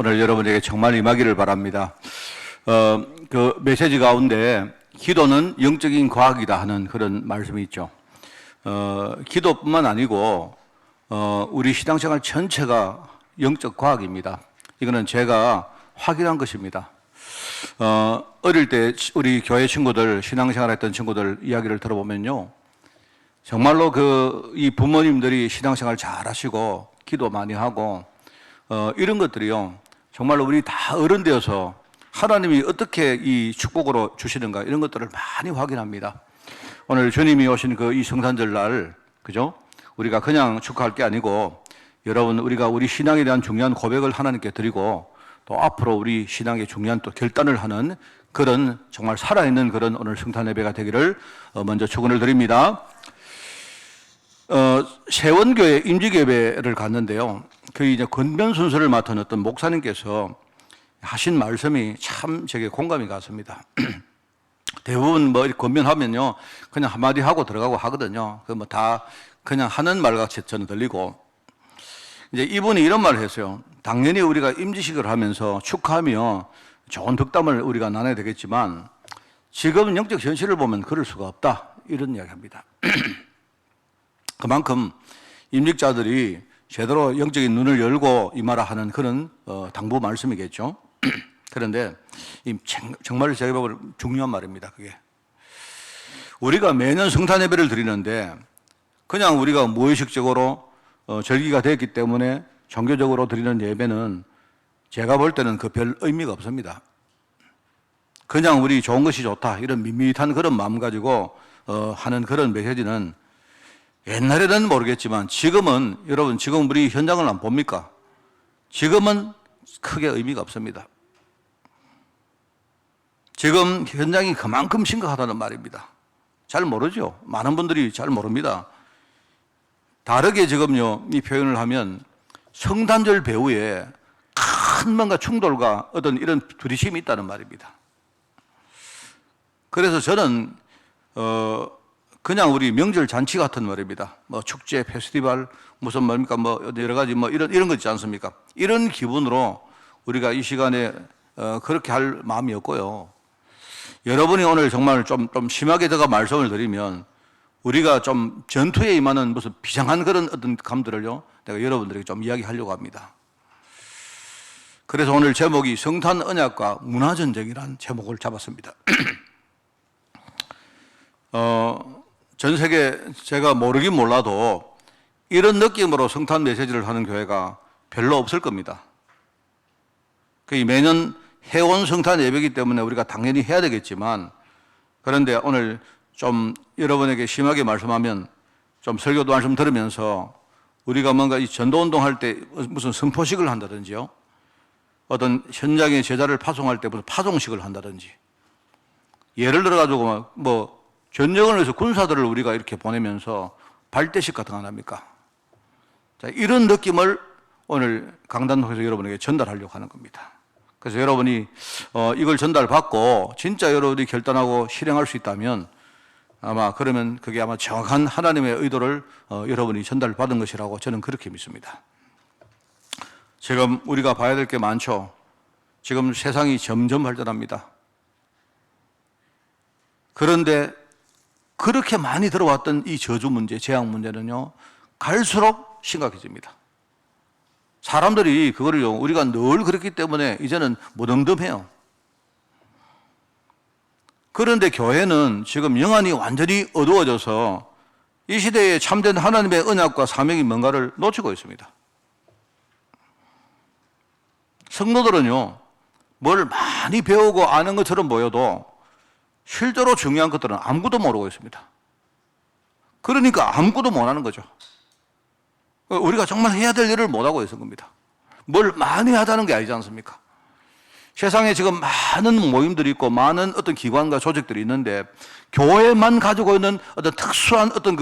오늘 여러분에게 정말 임하기를 바랍니다. 그 메시지 가운데 기도는 영적인 과학이다 하는 그런 말씀이 있죠. 기도뿐만 아니고 우리 신앙생활 전체가 영적 과학입니다. 이거는 제가 확인한 것입니다. 어릴 때 우리 교회 친구들, 신앙생활 했던 친구들 이야기를 들어보면요. 정말로 이 부모님들이 신앙생활 잘 하시고 기도 많이 하고 이런 것들이요. 정말로 우리 다 어른 되어서 하나님이 어떻게 이 축복으로 주시는가 이런 것들을 많이 확인합니다. 오늘 주님이 오신 이 성탄절 날, 그죠? 우리가 그냥 축하할 게 아니고 여러분 우리가 우리 신앙에 대한 중요한 고백을 하나님께 드리고 또 앞으로 우리 신앙의 중요한 또 결단을 하는 그런 정말 살아있는 그런 오늘 성탄 예배가 되기를 먼저 축원을 드립니다. 세원교회 임직예배를 갔는데요. 이제 건면 순서를 맡은 어떤 목사님께서 하신 말씀이 참 제게 공감이 갔습니다. 대부분 건면하면요. 그냥 한마디 하고 들어가고 하거든요. 다 그냥 하는 말 같이 저는 들리고. 이제 이분이 이런 말을 했어요. 당연히 우리가 임직식을 하면서 축하하며 좋은 덕담을 우리가 나눠야 되겠지만 지금 영적 현실을 보면 그럴 수가 없다. 이런 이야기 합니다. 그만큼 임직자들이 제대로 영적인 눈을 열고 임하라 하는 그런 당부 말씀이겠죠. 그런데 정말 제가 보기에는 중요한 말입니다. 그게 우리가 매년 성탄 예배를 드리는데 그냥 우리가 무의식적으로 절기가 됐기 때문에 종교적으로 드리는 예배는 제가 볼 때는 별 의미가 없습니다. 그냥 우리 좋은 것이 좋다 이런 밋밋한 그런 마음 가지고 하는 그런 메시지는 옛날에는 모르겠지만 지금은 여러분 지금 우리 현장을 안 봅니까? 지금은 크게 의미가 없습니다. 지금 현장이 그만큼 심각하다는 말입니다. 잘 모르죠. 많은 분들이 잘 모릅니다. 다르게 지금요 이 표현을 하면 성탄절 배후에 큰 뭔가 충돌과 어떤 이런 부딪힘이 있다는 말입니다. 그래서 저는 그냥 우리 명절 잔치 같은 말입니다. 축제, 페스티벌, 무슨 말입니까? 여러 가지 이런 거 있지 않습니까? 이런 기분으로 우리가 이 시간에 그렇게 할 마음이 없고요. 여러분이 오늘 정말 좀 심하게 제가 말씀을 드리면 우리가 좀 전투에 임하는 무슨 비장한 그런 어떤 감들을요, 내가 여러분들에게 좀 이야기하려고 합니다. 그래서 오늘 제목이 성탄 언약과 문화전쟁이라는 제목을 잡았습니다. 전 세계 제가 모르긴 몰라도 이런 느낌으로 성탄 메시지를 하는 교회가 별로 없을 겁니다. 매년 해온 성탄 예배이기 때문에 우리가 당연히 해야 되겠지만 그런데 오늘 좀 여러분에게 심하게 말씀하면 좀 설교도 말씀 들으면서 우리가 뭔가 이 전도운동 할 때 무슨 선포식을 한다든지요. 어떤 현장에 제자를 파송할 때 무슨 파송식을 한다든지 예를 들어가지고 전쟁을 위해서 군사들을 우리가 이렇게 보내면서 발대식 같은 거 안 합니까? 자, 이런 느낌을 오늘 강단 통해서 여러분에게 전달하려고 하는 겁니다. 그래서 여러분이 이걸 전달받고 진짜 여러분이 결단하고 실행할 수 있다면 아마 그러면 그게 아마 정확한 하나님의 의도를 여러분이 전달받은 것이라고 저는 그렇게 믿습니다. 지금 우리가 봐야 될 게 많죠. 지금 세상이 점점 발전합니다. 그런데 그렇게 많이 들어왔던 이 저주 문제, 재앙 문제는요, 갈수록 심각해집니다. 사람들이 그거를요, 우리가 늘 그렇기 때문에 이제는 무덤덤해요. 그런데 교회는 지금 영안이 완전히 어두워져서 이 시대에 참된 하나님의 언약과 사명이 뭔가를 놓치고 있습니다. 성도들은요, 뭘 많이 배우고 아는 것처럼 보여도 실제로 중요한 것들은 아무것도 모르고 있습니다. 그러니까 아무것도 못하는 거죠. 우리가 정말 해야 될 일을 못하고 있는 겁니다. 뭘 많이 하자는 게 아니지 않습니까? 세상에 지금 많은 모임들이 있고 많은 어떤 기관과 조직들이 있는데 교회만 가지고 있는 어떤 특수한 어떤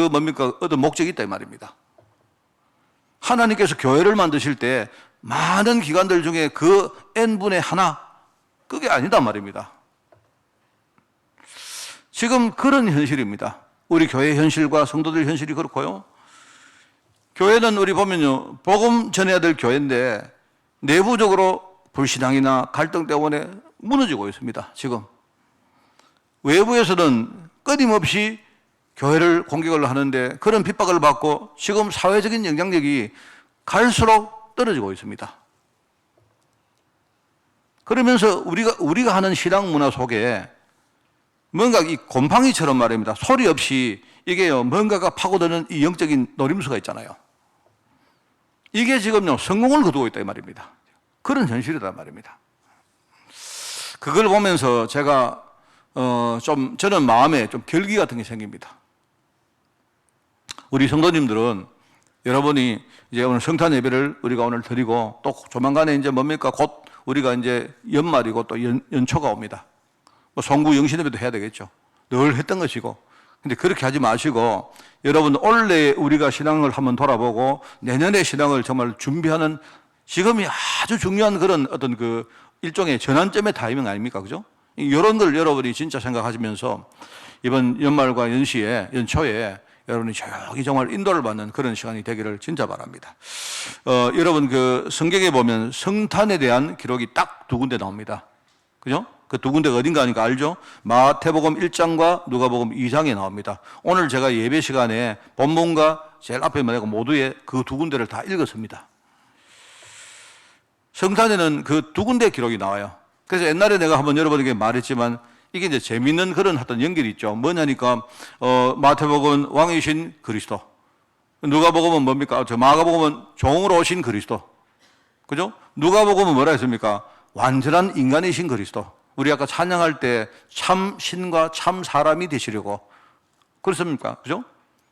어떤 목적이 있다 이 말입니다. 하나님께서 교회를 만드실 때 많은 기관들 중에 그 N분의 하나, 그게 아니다 말입니다. 지금 그런 현실입니다. 우리 교회 현실과 성도들 현실이 그렇고요. 교회는 우리 보면요, 복음 전해야 될 교회인데 내부적으로 불신앙이나 갈등 때문에 무너지고 있습니다. 지금 외부에서는 끊임없이 교회를 공격을 하는데 그런 핍박을 받고 지금 사회적인 영향력이 갈수록 떨어지고 있습니다. 그러면서 우리가 하는 신앙 문화 속에 뭔가 이 곰팡이처럼 말입니다. 소리 없이 이게요, 뭔가가 파고드는 이 영적인 노림수가 있잖아요. 이게 지금요, 성공을 거두고 있다 이 말입니다. 그런 현실이다 말입니다. 그걸 보면서 제가 저는 마음에 좀 결기 같은 게 생깁니다. 우리 성도님들은 여러분이 이제 오늘 성탄 예배를 우리가 오늘 드리고 또 조만간에 이제 뭡니까? 곧 우리가 이제 연말이고 또 연초가 옵니다. 뭐 송구 영신 예배도 해야 되겠죠. 늘 했던 것이고. 근데 그렇게 하지 마시고 여러분 올해 우리가 신앙을 한번 돌아보고 내년에 신앙을 정말 준비하는 지금이 아주 중요한 그런 어떤 그 일종의 전환점의 타이밍 아닙니까? 그죠? 이런 걸 여러분이 진짜 생각하시면서 이번 연말과 연초에 여러분이 저기 정말 인도를 받는 그런 시간이 되기를 진짜 바랍니다. 여러분 그 성경에 보면 성탄에 대한 기록이 딱 두 군데 나옵니다. 그죠? 그 두 군데가 어딘가 하니까 알죠? 마태복음 1장과 누가복음 2장에 나옵니다. 오늘 제가 예배 시간에 본문과 제일 앞에 말하고 모두의 그 두 군데를 다 읽었습니다. 성탄에는 그 두 군데 기록이 나와요. 그래서 옛날에 내가 한번 여러분에게 말했지만 이게 이제 재밌는 그런 어떤 연결이 있죠. 뭐냐니까, 마태복음은 왕이신 그리스도. 누가복음은 뭡니까? 마가복음은 종으로 오신 그리스도. 그죠? 누가복음은 뭐라 했습니까? 완전한 인간이신 그리스도. 우리 아까 찬양할 때 참 신과 참 사람이 되시려고. 그렇습니까? 그죠?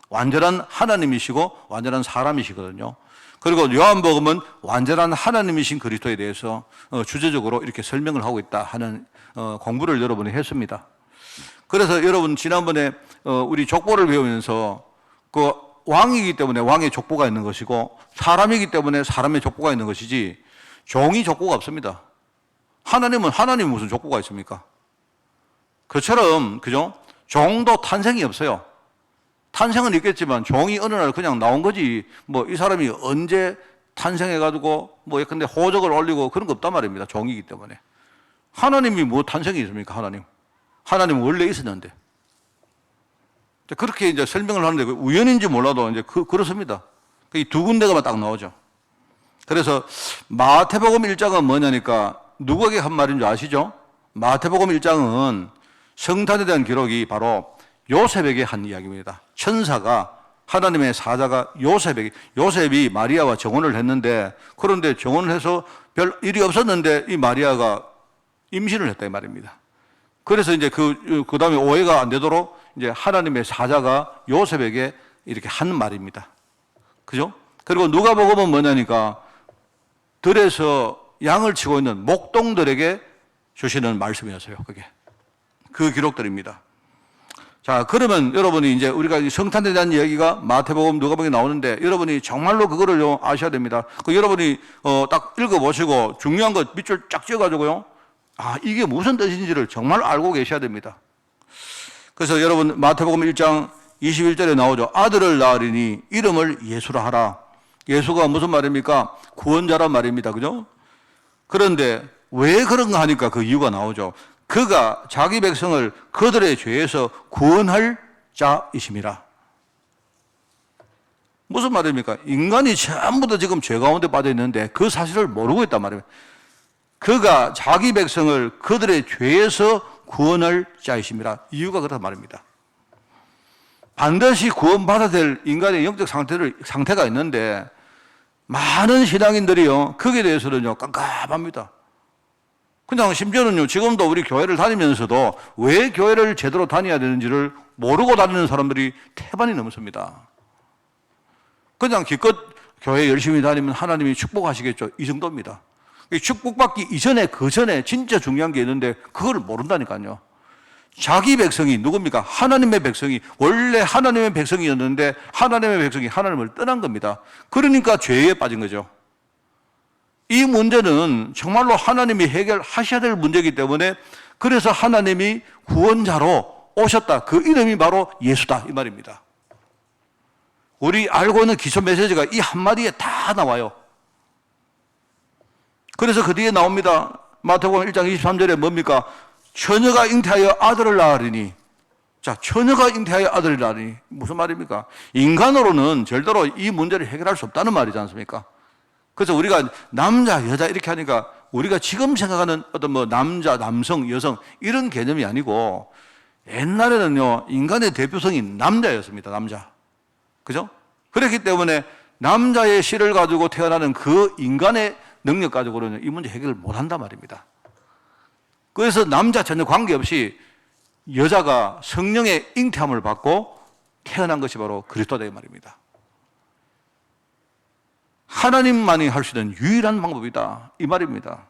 완전한 하나님이시고 완전한 사람이시거든요. 그리고 요한복음은 완전한 하나님이신 그리스도에 대해서 주제적으로 이렇게 설명을 하고 있다 하는 공부를 여러분이 했습니다. 그래서 여러분 지난번에 우리 족보를 배우면서 그 왕이기 때문에 왕의 족보가 있는 것이고 사람이기 때문에 사람의 족보가 있는 것이지 종이 족보가 없습니다. 하나님은 무슨 족보가 있습니까? 그처럼 그죠? 종도 탄생이 없어요. 탄생은 있겠지만 종이 어느 날 그냥 나온 거지 뭐 이 사람이 언제 탄생해가지고 뭐 예컨대 호적을 올리고 그런 거 없단 말입니다. 종이기 때문에. 하나님이 뭐 탄생이 있습니까? 하나님은 원래 있었는데. 그렇게 이제 설명을 하는데 우연인지 몰라도 이제 그렇습니다. 이 두 군데가 딱 나오죠. 그래서 마태복음 1장은 뭐냐니까 누구에게 한 말인 줄 아시죠? 마태복음 1장은 성탄에 대한 기록이 바로 요셉에게 한 이야기입니다. 천사가 하나님의 사자가 요셉이 마리아와 정혼을 했는데 그런데 정혼을 해서 별 일이 없었는데 이 마리아가 임신을 했다 이 말입니다. 그래서 이제 그 다음에 오해가 안 되도록 이제 하나님의 사자가 요셉에게 이렇게 한 말입니다. 그죠? 그리고 누가복음은 뭐냐니까 들에서 양을 치고 있는 목동들에게 주시는 말씀이었어요. 그게 그 기록들입니다. 자, 그러면 여러분이 이제 우리가 성탄에 대한 이야기가 마태복음, 누가복음에 나오는데 여러분이 정말로 그거를 아셔야 됩니다. 여러분이 딱 읽어보시고 중요한 거 밑줄 쫙 찍어가지고요. 아, 이게 무슨 뜻인지를 정말 알고 계셔야 됩니다. 그래서 여러분 마태복음 1장 21절에 나오죠. 아들을 낳으리니 이름을 예수라 하라. 예수가 무슨 말입니까? 구원자란 말입니다. 그죠? 그런데 왜 그런가 하니까 그 이유가 나오죠. 그가 자기 백성을 그들의 죄에서 구원할 자이심이라. 무슨 말입니까? 인간이 전부 다 지금 죄 가운데 빠져 있는데 그 사실을 모르고 있단 말입니다. 그가 자기 백성을 그들의 죄에서 구원할 자이심이라. 이유가 그렇단 말입니다. 반드시 구원받아야 될 인간의 영적 상태가 있는데 많은 신앙인들이요 거기에 대해서는요 깜깜합니다. 그냥 심지어는요 지금도 우리 교회를 다니면서도 왜 교회를 제대로 다녀야 되는지를 모르고 다니는 사람들이 태반이 넘습니다. 그냥 기껏 교회 열심히 다니면 하나님이 축복하시겠죠, 이 정도입니다. 축복받기 이전에 그 전에 진짜 중요한 게 있는데 그걸 모른다니까요. 자기 백성이 누굽니까? 하나님의 백성이 원래 하나님의 백성이었는데 하나님의 백성이 하나님을 떠난 겁니다. 그러니까 죄에 빠진 거죠. 이 문제는 정말로 하나님이 해결하셔야 될 문제이기 때문에 그래서 하나님이 구원자로 오셨다. 그 이름이 바로 예수다 이 말입니다. 우리 알고 있는 기초 메시지가 이 한마디에 다 나와요. 그래서 그 뒤에 나옵니다. 마태복음 1장 23절에 뭡니까? 처녀가 잉태하여 아들을 낳으리니. 자, 처녀가 잉태하여 아들을 낳으리니 무슨 말입니까? 인간으로는 절대로 이 문제를 해결할 수 없다는 말이지 않습니까? 그래서 우리가 남자, 여자 이렇게 하니까 우리가 지금 생각하는 어떤 뭐 남자, 남성, 여성 이런 개념이 아니고 옛날에는요, 인간의 대표성이 남자였습니다. 남자. 그죠? 그렇기 때문에 남자의 씨를 가지고 태어나는 그 인간의 능력 가지고는 이 문제 해결을 못 한단 말입니다. 그래서 남자 전혀 관계없이 여자가 성령의 잉태함을 받고 태어난 것이 바로 그리스도다 이 말입니다. 하나님만이 할 수 있는 유일한 방법이다 이 말입니다.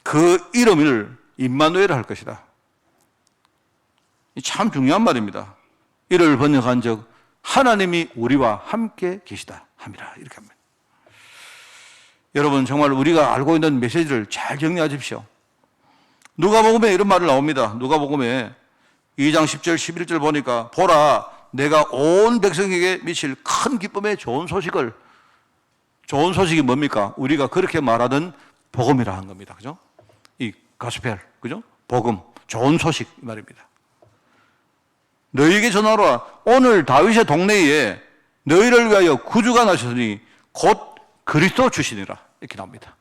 그 이름을 임마누엘 할 것이다. 참 중요한 말입니다. 이를 번역한 적 하나님이 우리와 함께 계시다 함이라 이렇게 합니다. 여러분 정말 우리가 알고 있는 메시지를 잘 정리하십시오. 누가복음에 이런 말이 나옵니다. 누가복음에 2장 10절 11절 보니까 보라 내가 온 백성에게 미칠 큰 기쁨의 좋은 소식이 뭡니까? 우리가 그렇게 말하던 복음이라 한 겁니다. 그죠? 이 가스펠, 그죠? 복음, 좋은 소식 이 말입니다. 너희에게 전하노라 오늘 다윗의 동네에 너희를 위하여 구주가 나셨으니 곧 그리스도 주시니라 이렇게 나옵니다.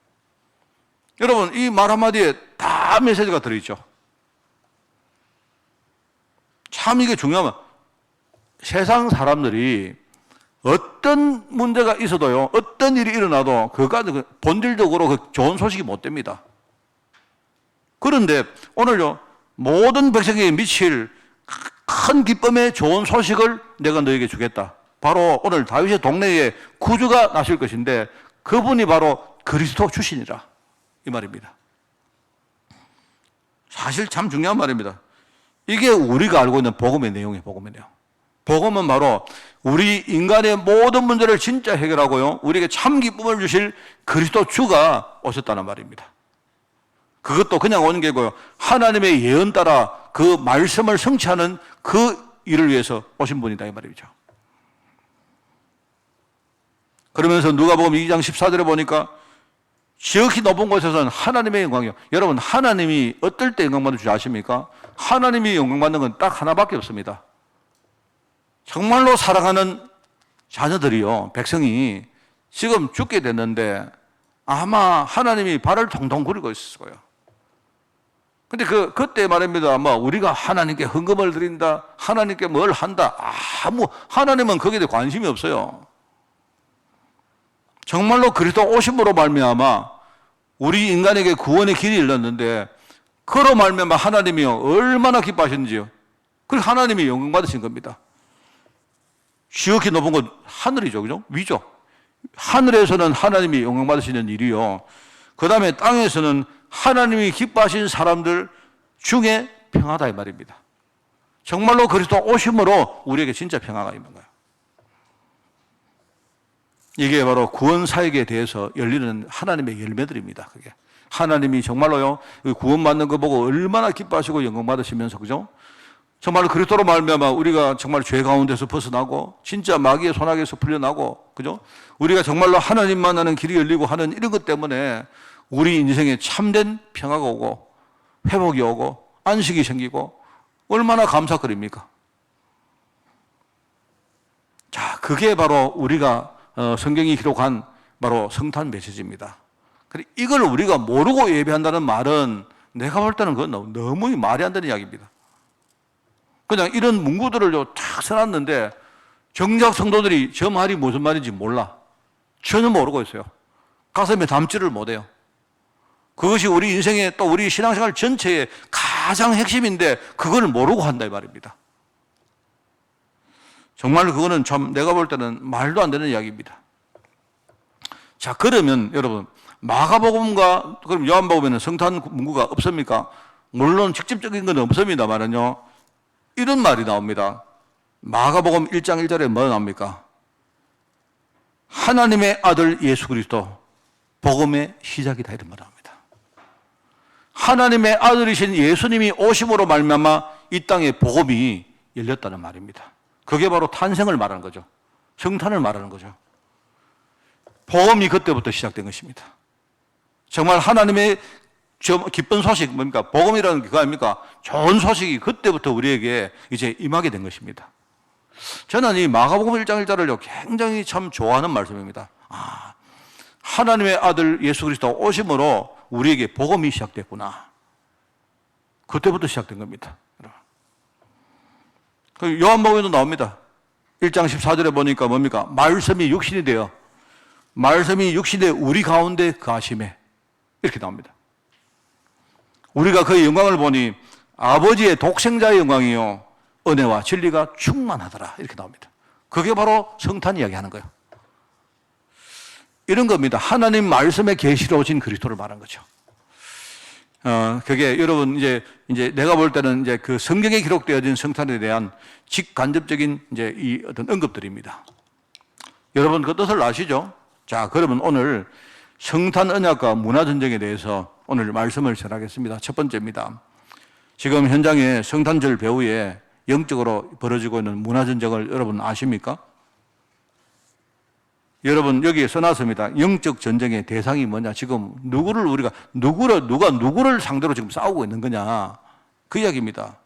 여러분 이 말 한마디에 다 메시지가 들어있죠. 참 이게 중요하면 세상 사람들이 어떤 문제가 있어도요, 어떤 일이 일어나도 그까지 본질적으로 그 좋은 소식이 못 됩니다. 그런데 오늘요, 모든 백성에게 미칠 큰 기쁨의 좋은 소식을 내가 너에게 주겠다. 바로 오늘 다윗의 동네에 구주가 나실 것인데 그분이 바로 그리스도 주시니라 이 말입니다. 사실 참 중요한 말입니다. 이게 우리가 알고 있는 복음의 내용이에요. 복음의 내용. 복음은 바로 우리 인간의 모든 문제를 진짜 해결하고요, 우리에게 참 기쁨을 주실 그리스도 주가 오셨다는 말입니다. 그것도 그냥 오는 게고요, 하나님의 예언 따라 그 말씀을 성취하는 그 일을 위해서 오신 분이다 이 말이죠. 그러면서 누가복음 2장 14절에 보니까 지극히 높은 곳에서는 하나님의 영광이요. 여러분 하나님이 어떨 때 영광 받을 줄 아십니까? 하나님이 영광 받는 건 딱 하나밖에 없습니다. 정말로 사랑하는 자녀들이요, 백성이 지금 죽게 됐는데 아마 하나님이 발을 통통 굴리고 있을 거예요. 근데 그때 말입니다. 아마 우리가 하나님께 헌금을 드린다, 하나님께 뭘 한다, 하나님은 거기에 대해 관심이 없어요. 정말로 그리스도 오심으로 말미암아 우리 인간에게 구원의 길이 열렸는데 그로 말미암아 하나님이요 얼마나 기뻐하셨는지요. 그래서 하나님이 영광 받으신 겁니다. 지극히 높은 곳 하늘이죠, 그죠? 위죠. 하늘에서는 하나님이 영광 받으시는 일이요, 그 다음에 땅에서는 하나님이 기뻐하신 사람들 중에 평화다 이 말입니다. 정말로 그리스도 오심으로 우리에게 진짜 평화가 있는 거예요. 이게 바로 구원 사역에 대해서 열리는 하나님의 열매들입니다. 그게 하나님이 정말로요 구원받는 거 보고 얼마나 기뻐하시고 영광 받으시면서, 그죠? 정말 그리스도로 말미암아 우리가 정말 죄 가운데서 벗어나고 진짜 마귀의 손아귀에서 풀려나고, 그죠? 우리가 정말로 하나님 만나는 길이 열리고 하는 이런 것 때문에 우리 인생에 참된 평화가 오고 회복이 오고 안식이 생기고 얼마나 감사거리입니까? 자, 그게 바로 우리가 성경이 기록한 바로 성탄 메시지입니다. 이걸 우리가 모르고 예배한다는 말은 내가 볼 때는 그건 너무 말이 안 되는 이야기입니다. 그냥 이런 문구들을 탁 써놨는데 정작 성도들이 저 말이 무슨 말인지 몰라. 전혀 모르고 있어요. 가슴에 담지를 못해요. 그것이 우리 인생의 또 우리 신앙생활 전체의 가장 핵심인데 그걸 모르고 한다 이 말입니다. 정말 그거는 참 내가 볼 때는 말도 안 되는 이야기입니다. 자, 그러면 여러분 마가복음과 그럼 요한복음에는 성탄 문구가 없습니까? 물론 직접적인 건 없습니다만은요, 이런 말이 나옵니다. 마가복음 1장 1절에 뭐 나옵니까? 하나님의 아들 예수 그리스도 복음의 시작이다 이런 말 나옵니다. 하나님의 아들이신 예수님이 오심으로 말미암아 이 땅에 복음이 열렸다는 말입니다. 그게 바로 탄생을 말하는 거죠. 성탄을 말하는 거죠. 복음이 그때부터 시작된 것입니다. 정말 하나님의 기쁜 소식, 뭡니까? 복음이라는 게 그거 아닙니까? 좋은 소식이 그때부터 우리에게 이제 임하게 된 것입니다. 저는 이 마가복음 1장 1절을 굉장히 참 좋아하는 말씀입니다. 하나님의 아들 예수 그리스도 오심으로 우리에게 복음이 시작됐구나. 그때부터 시작된 겁니다. 요한복음에도 나옵니다. 1장 14절에 보니까 뭡니까? 말씀이 육신이 되어 말씀이 육신에 우리 가운데 거하심에 이렇게 나옵니다. 우리가 그의 영광을 보니 아버지의 독생자의 영광이요 은혜와 진리가 충만하더라 이렇게 나옵니다. 그게 바로 성탄 이야기하는 거예요. 이런 겁니다. 하나님 말씀의 계시로 오신 그리스도를 말한 거죠. 그게 여러분 이제 내가 볼 때는 이제 그 성경에 기록되어진 성탄에 대한 직간접적인 이제 이 어떤 언급들입니다. 여러분 그 뜻을 아시죠? 자, 그러면 오늘 성탄 언약과 문화 전쟁에 대해서 오늘 말씀을 전하겠습니다. 첫 번째입니다. 지금 현장에 성탄절 배후에 영적으로 벌어지고 있는 문화 전쟁을 여러분 아십니까? 여러분 여기에 써놨습니다. 영적 전쟁의 대상이 뭐냐? 지금 누가 누구를 상대로 지금 싸우고 있는 거냐? 그 이야기입니다.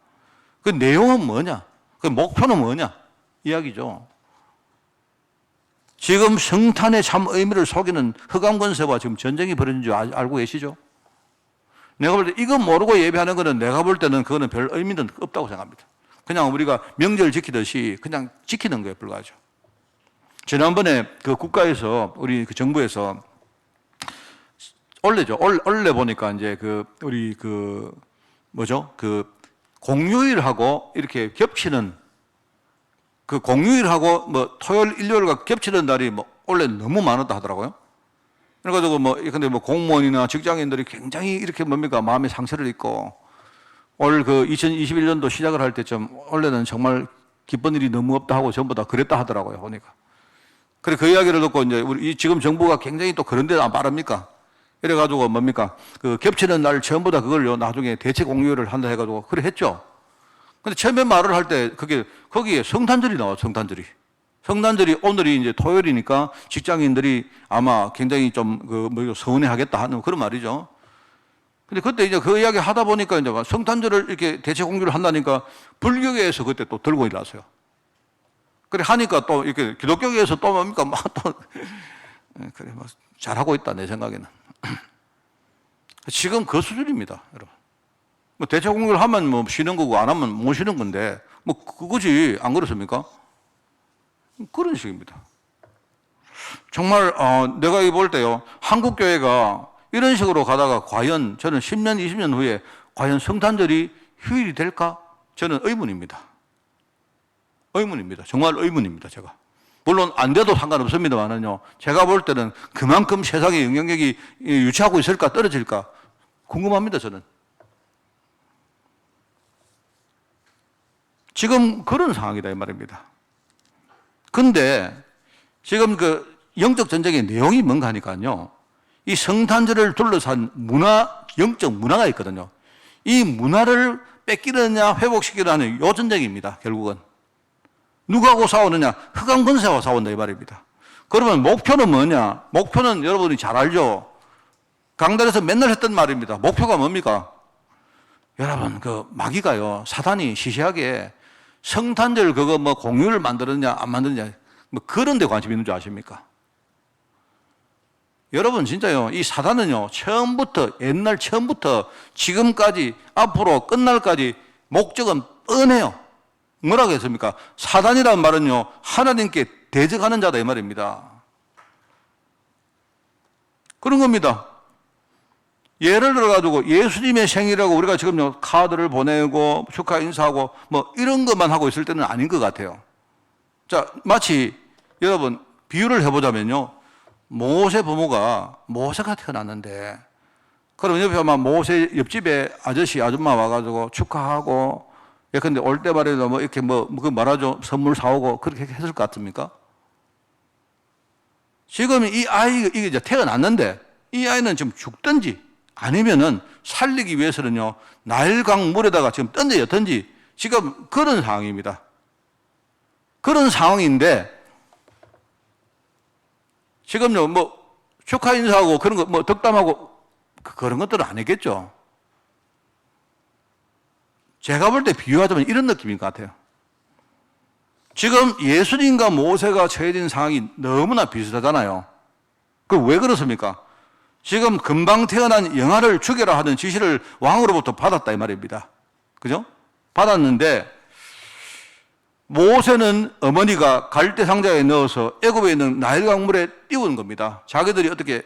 그 내용은 뭐냐? 그 목표는 뭐냐? 이야기죠. 지금 성탄의 참 의미를 속이는 흑암 권세와 지금 전쟁이 벌어진 줄 알고 계시죠? 내가 볼 때 이거 모르고 예배하는 거는 내가 볼 때는 그거는 별 의미는 없다고 생각합니다. 그냥 우리가 명절 지키듯이 그냥 지키는 거에 불과하죠. 지난번에 그 국가에서 우리 그 정부에서 원래 보니까 이제 우리 공휴일하고 이렇게 겹치는 그 공휴일하고 뭐 토요일 일요일과 겹치는 날이 뭐 원래 너무 많았다 하더라고요. 그래가지고 근데 공무원이나 직장인들이 굉장히 이렇게 마음의 상처를 입고 올 그 2021년도 시작을 할 때쯤 원래는 정말 기쁜 일이 너무 없다 하고 전부 다 그랬다 하더라고요, 보니까. 그래, 그 이야기를 듣고 이제 우리 지금 정부가 굉장히 또 그런 데도 안 빠릅니까? 이래가지고 그 겹치는 날 전부 다 그걸요, 나중에 대체 공휴일을 한다 해가지고 그래 했죠. 근데 처음에 말을 할 때 거기에 성탄절이 나와, 성탄절이. 성탄절이 오늘이 이제 토요일이니까 직장인들이 아마 굉장히 좀 서운해 하겠다 하는 그런 말이죠. 근데 그때 이제 그 이야기 하다 보니까 이제 성탄절을 이렇게 대체 공휴일을 한다니까 불교계에서 그때 또 들고 일어났어요. 그래 하니까 또 이렇게 기독교계에서 또 뭡니까? 그래, 잘하고 있다, 내 생각에는. 지금 그 수준입니다, 여러분. 대체 공휴일 하면 쉬는 거고 안 하면 못 쉬는 건데, 그거지, 안 그렇습니까? 그런 식입니다. 정말, 내가 볼 때요, 한국교회가 이런 식으로 가다가 과연 저는 10년, 20년 후에 과연 성탄절이 휴일이 될까? 저는 의문입니다. 정말 의문입니다, 제가. 물론 안 돼도 상관없습니다만은요, 제가 볼 때는 그만큼 세상의 영향력이 유치하고 있을까, 떨어질까? 궁금합니다, 저는. 지금 그런 상황이다, 이 말입니다. 근데 지금 그 영적 전쟁의 내용이 뭔가 하니까요, 이 성탄절을 둘러싼 영적 문화가 있거든요. 이 문화를 뺏기느냐, 회복시키느냐는 요 전쟁입니다, 결국은. 누구하고 싸우느냐? 흑암 권세와 싸운다, 이 말입니다. 그러면 목표는 뭐냐? 목표는 여러분이 잘 알죠? 강단에서 맨날 했던 말입니다. 목표가 뭡니까? 여러분, 마귀가요, 사단이 시시하게 성탄절 공휴일을 만들었냐, 안 만들었냐, 그런 데 관심이 있는 줄 아십니까? 여러분, 진짜요, 이 사단은요, 옛날 처음부터 지금까지, 앞으로 끝날까지 목적은 뻔해요. 뭐라고 했습니까? 사단이라는 말은요, 하나님께 대적하는 자다, 이 말입니다. 그런 겁니다. 예를 들어가지고 예수님의 생일이라고 우리가 지금 카드를 보내고 축하 인사하고 이런 것만 하고 있을 때는 아닌 것 같아요. 자, 마치 여러분 비유를 해보자면요, 모세 부모가 모세가 태어났는데, 그럼 옆에 아마 모세 옆집에 아줌마 와가지고 축하하고, 예컨대 올 때 말해도 이렇게 말하죠, 선물 사오고 그렇게 했을 것 같습니까? 지금 이 이게 이제 태어났는데 이 아이는 지금 죽든지 아니면은 살리기 위해서는요, 나일강 물에다가 지금 던져야든지 지금 그런 상황입니다. 그런 상황인데, 지금요, 축하 인사하고 그런 거, 덕담하고 그런 것들은 안 했겠죠. 제가 볼 때 비유하자면 이런 느낌인 것 같아요. 지금 예수님과 모세가 처해진 상황이 너무나 비슷하잖아요. 그 왜 그렇습니까? 지금 금방 태어난 영아를 죽여라 하는 지시를 왕으로부터 받았다 이 말입니다. 그죠? 받았는데 모세는 어머니가 갈대 상자에 넣어서 애굽에 있는 나일 강물에 띄운 겁니다. 자기들이 어떻게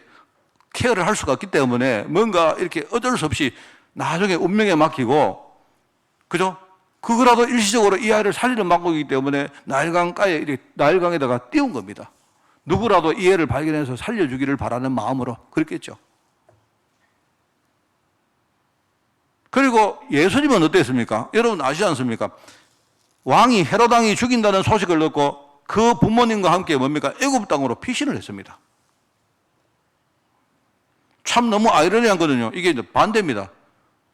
케어를 할 수가 없기 때문에 뭔가 이렇게 어쩔 수 없이 나중에 운명에 맡기고, 그죠? 그거라도 일시적으로 이 아이를 살리는 방법이기 때문에 나일강가에, 이렇게 나일강에다가 띄운 겁니다. 누구라도 이 애를 발견해서 살려주기를 바라는 마음으로 그랬겠죠. 그리고 예수님은 어땠습니까? 여러분 아시지 않습니까? 왕이 헤롯 왕이 죽인다는 소식을 듣고 그 부모님과 함께 뭡니까? 애굽 땅으로 피신을 했습니다. 참 너무 아이러니한 거든요. 이게 이제 반대입니다.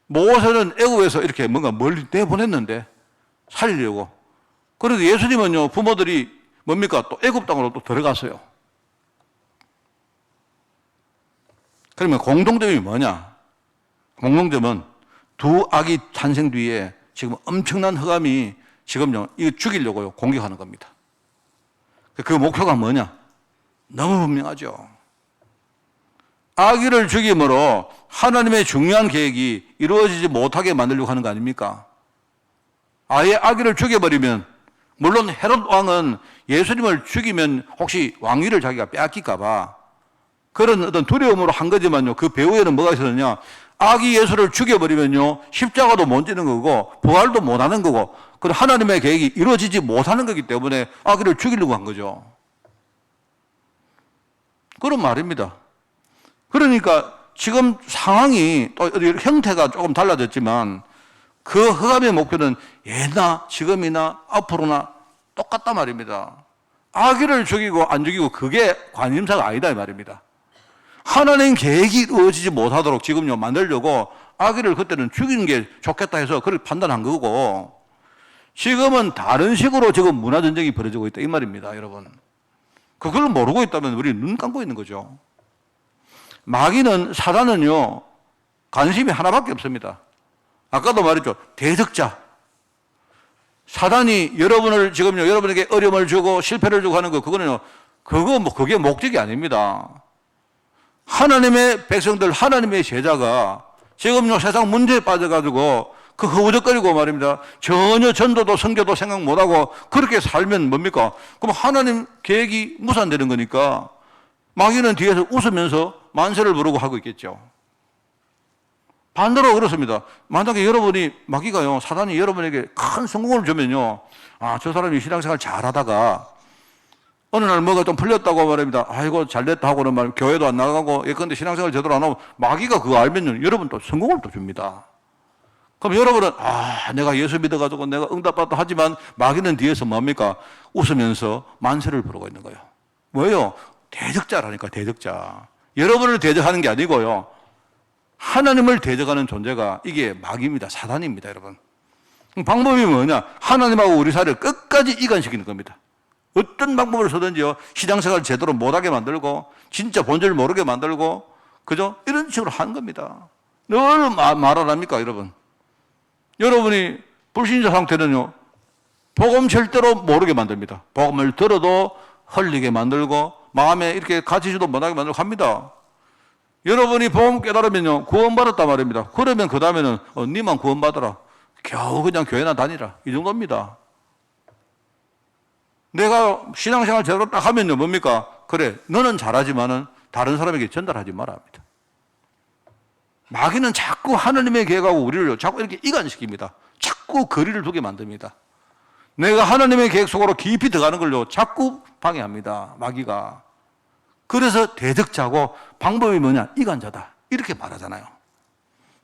모세는 애굽에서 이렇게 뭔가 멀리 내보냈는데 살리려고. 그런데 예수님은요, 부모들이 뭡니까? 또 애굽 땅으로 또 들어갔어요. 그러면 공통점이 뭐냐? 공통점은 두 아기 탄생 뒤에 지금 엄청난 흑암이 지금요, 이거 죽이려고요, 공격하는 겁니다. 그 목표가 뭐냐? 너무 분명하죠. 아기를 죽임으로 하나님의 중요한 계획이 이루어지지 못하게 만들려고 하는 거 아닙니까? 아예 아기를 죽여버리면, 물론 헤롯 왕은 예수님을 죽이면 혹시 왕위를 자기가 빼앗길까봐 그런 어떤 두려움으로 한 거지만요, 그 배후에는 뭐가 있었느냐? 아기 예수를 죽여버리면요, 십자가도 못 지는 거고, 부활도 못 하는 거고, 그런 하나님의 계획이 이루어지지 못하는 거기 때문에 아기를 죽이려고 한 거죠. 그런 말입니다. 그러니까 지금 상황이 또 형태가 조금 달라졌지만 그 흑암의 목표는 예나 지금이나 앞으로나 똑같단 말입니다. 아기를 죽이고 안 죽이고 그게 관심사가 아니다 이 말입니다. 하나님 계획이 이루어지지 못하도록 지금요 만들려고 아기를 그때는 죽이는 게 좋겠다 해서 그렇게 판단한 거고, 지금은 다른 식으로 지금 문화전쟁이 벌어지고 있다 이 말입니다. 여러분, 그걸 모르고 있다면 우리 눈 감고 있는 거죠. 마귀는, 사단은요 관심이 하나밖에 없습니다. 아까도 말했죠. 대적자. 사단이 여러분을 지금요 여러분에게 어려움을 주고 실패를 주고 하는 거, 그거는요 그게 목적이 아닙니다. 하나님의 백성들, 하나님의 제자가 지금요 세상 문제에 빠져가지고 그 허우적거리고 말입니다. 전혀 전도도 선교도 생각 못하고 그렇게 살면 뭡니까? 그럼 하나님 계획이 무산되는 거니까 마귀는 뒤에서 웃으면서 만세를 부르고 하고 있겠죠. 반대로 그렇습니다. 만약에 여러분이, 마귀가요, 사단이 여러분에게 큰 성공을 주면요, 아, 저 사람이 신앙생활 잘하다가 어느 날 뭐가 좀 풀렸다고 말합니다. 아이고 잘됐다 하고는 말 교회도 안 나가고 예컨대 신앙생활 제대로 안 하고, 마귀가 그거 알면요 여러분 또 성공을 또 줍니다. 그럼 여러분은 내가 예수 믿어가지고 내가 응답받다 하지만 마귀는 뒤에서 뭡니까? 웃으면서 만세를 부르고 있는 거예요. 뭐예요? 대적자라니까, 대적자. 여러분을 대적하는 게 아니고요, 하나님을 대적하는 존재가 이게 마귀입니다. 사단입니다. 여러분, 방법이 뭐냐? 하나님하고 우리 사이를 끝까지 이간시키는 겁니다. 어떤 방법을 쓰든지요, 신앙생활을 제대로 못하게 만들고 진짜 본질을 모르게 만들고, 그죠? 이런 식으로 하는 겁니다. 늘 말하랍니까 여러분? 여러분이 불신자 상태는요 복음 절대로 모르게 만듭니다. 복음을 들어도 흘리게 만들고 마음에 이렇게 가지지도 못하게 만들고 합니다. 여러분이 복음 깨달으면요 구원받았단 말입니다. 그러면 그 다음에는 니만 구원받아라, 겨우 그냥 교회나 다니라, 이 정도입니다. 내가 신앙생활 제대로 딱 하면요 뭡니까? 그래, 너는 잘하지만은 다른 사람에게 전달하지 마라 합니다. 마귀는 자꾸 하나님의 계획하고 우리를 자꾸 이렇게 이간시킵니다. 자꾸 거리를 두게 만듭니다. 내가 하나님의 계획 속으로 깊이 들어가는 걸요 자꾸 방해합니다, 마귀가. 그래서 대적자고 방법이 뭐냐? 이간자다, 이렇게 말하잖아요.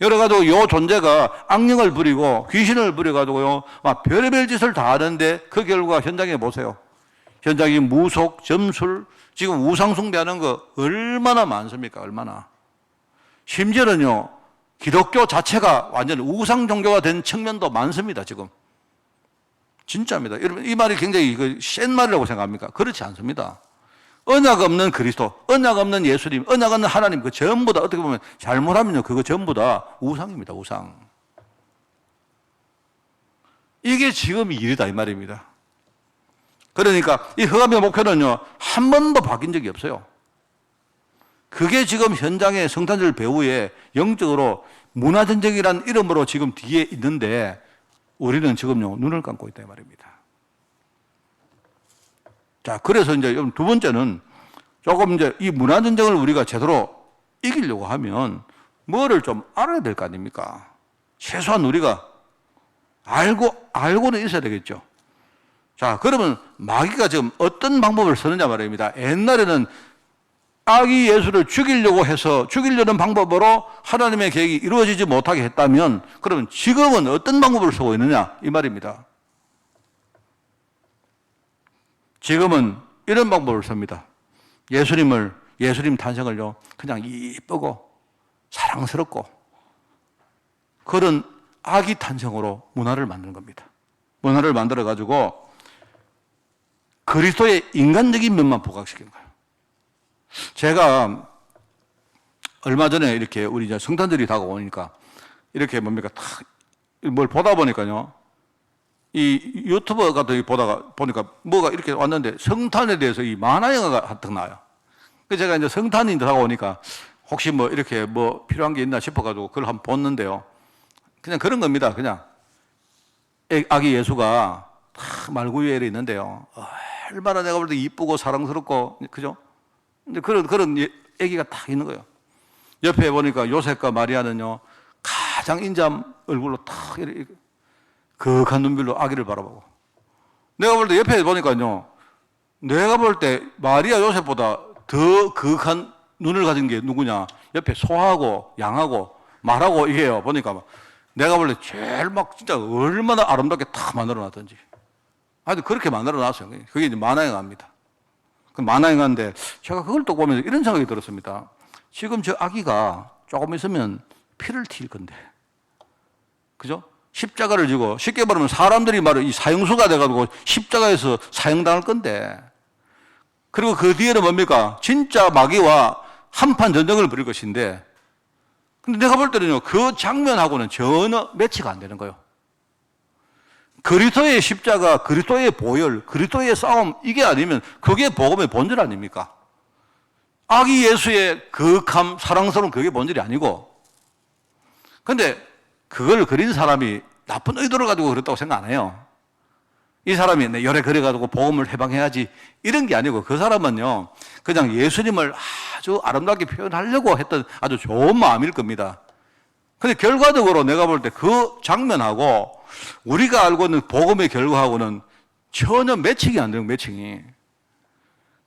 여러 가지 요 존재가 악령을 부리고 귀신을 부려가지고요 막 별의별 짓을 다 하는데 그 결과 현장에 보세요. 현장이 무속, 점술, 지금 우상 숭배하는 거 얼마나 많습니까? 얼마나. 심지어는요 기독교 자체가 완전 우상 종교가 된 측면도 많습니다. 지금 진짜입니다. 여러분, 이 말이 굉장히 센 말이라고 생각합니까? 그렇지 않습니다. 언약 없는 그리스도, 언약 없는 예수님, 언약 없는 하나님, 그 전부 다 어떻게 보면 잘못하면요, 그거 전부 다 우상입니다, 우상. 이게 지금 일이다, 이 말입니다. 그러니까 이 흑암의 목표는요, 한 번도 바뀐 적이 없어요. 그게 지금 현장의 성탄절 배후에 영적으로 문화전쟁이라는 이름으로 지금 뒤에 있는데 우리는 지금요, 눈을 감고 있다, 이 말입니다. 자, 그래서 이제 두 번째는 조금 이제 이 문화전쟁을 우리가 제대로 이기려고 하면 뭐를 좀 알아야 될 거 아닙니까? 최소한 우리가 알고는 있어야 되겠죠. 자, 그러면 마귀가 지금 어떤 방법을 쓰느냐 말입니다. 옛날에는 아기 예수를 죽이려고 해서 죽이려는 방법으로 하나님의 계획이 이루어지지 못하게 했다면 그러면 지금은 어떤 방법을 쓰고 있느냐 이 말입니다. 지금은 이런 방법을 씁니다. 예수님 탄생을요, 그냥 이쁘고 사랑스럽고 그런 아기 탄생으로 문화를 만드는 겁니다. 문화를 만들어가지고 그리스도의 인간적인 면만 부각시키는 거예요. 제가 얼마 전에 이렇게 우리 이제 성탄절이 다가오니까 이렇게 뭡니까, 뭘 보다 보니까요, 이 유튜버 같은 거 보니까 뭐가 이렇게 왔는데 성탄에 대해서 이 만화 영화가 한턱 나와요. 그래서 제가 이제 성탄이 다가오니까 혹시 뭐 이렇게 뭐 필요한 게 있나 싶어가지고 그걸 한번 봤는데요. 그냥 그런 겁니다. 그냥 아기 예수가 말구 위에 있는데요. 얼마나 내가 볼 때 이쁘고 사랑스럽고, 그죠? 근데 그런 아기가 딱 있는 거예요. 옆에 보니까 요셉과 마리아는요, 가장 인자한 얼굴로 탁 이렇게 거룩한 눈빛로 아기를 바라보고. 내가 볼 때 옆에 보니까요, 내가 볼 때 마리아 요셉보다 더 거룩한 눈을 가진 게 누구냐? 옆에 소하고 양하고 말하고 이게요. 보니까 내가 볼 때 제일 막 진짜 얼마나 아름답게 탁 만들어 놨던지. 아주 그렇게 만들어 놨어요. 그게 이제 만화영화입니다. 그 만화영화인데 제가 그걸 또 보면서 이런 생각이 들었습니다. 지금 저 아기가 조금 있으면 피를 튈 건데. 그죠? 십자가를 지고 쉽게 말하면 사람들이 말을 이 사형수가 돼가지고 십자가에서 사형당할 건데. 그리고 그 뒤에는 뭡니까? 진짜 마귀와 한판 전쟁을 벌일 것인데. 근데 내가 볼 때는요, 그 장면하고는 전혀 매치가 안 되는 거예요. 그리스도의 십자가, 그리스도의 보혈, 그리스도의 싸움, 이게 아니면 그게 복음의 본질 아닙니까? 아기 예수의 거룩함, 사랑스러운 그게 본질이 아니고. 근데 그걸 그린 사람이 나쁜 의도를 가지고 그랬다고 생각 안 해요. 이 사람이 내 열에 그래가지고 복음을 해방해야지 이런 게 아니고 그 사람은요, 그냥 예수님을 아주 아름답게 표현하려고 했던 아주 좋은 마음일 겁니다. 근데 결과적으로 내가 볼 때 그 장면하고 우리가 알고 있는 복음의 결과하고는 전혀 매칭이 안 되는 매칭이.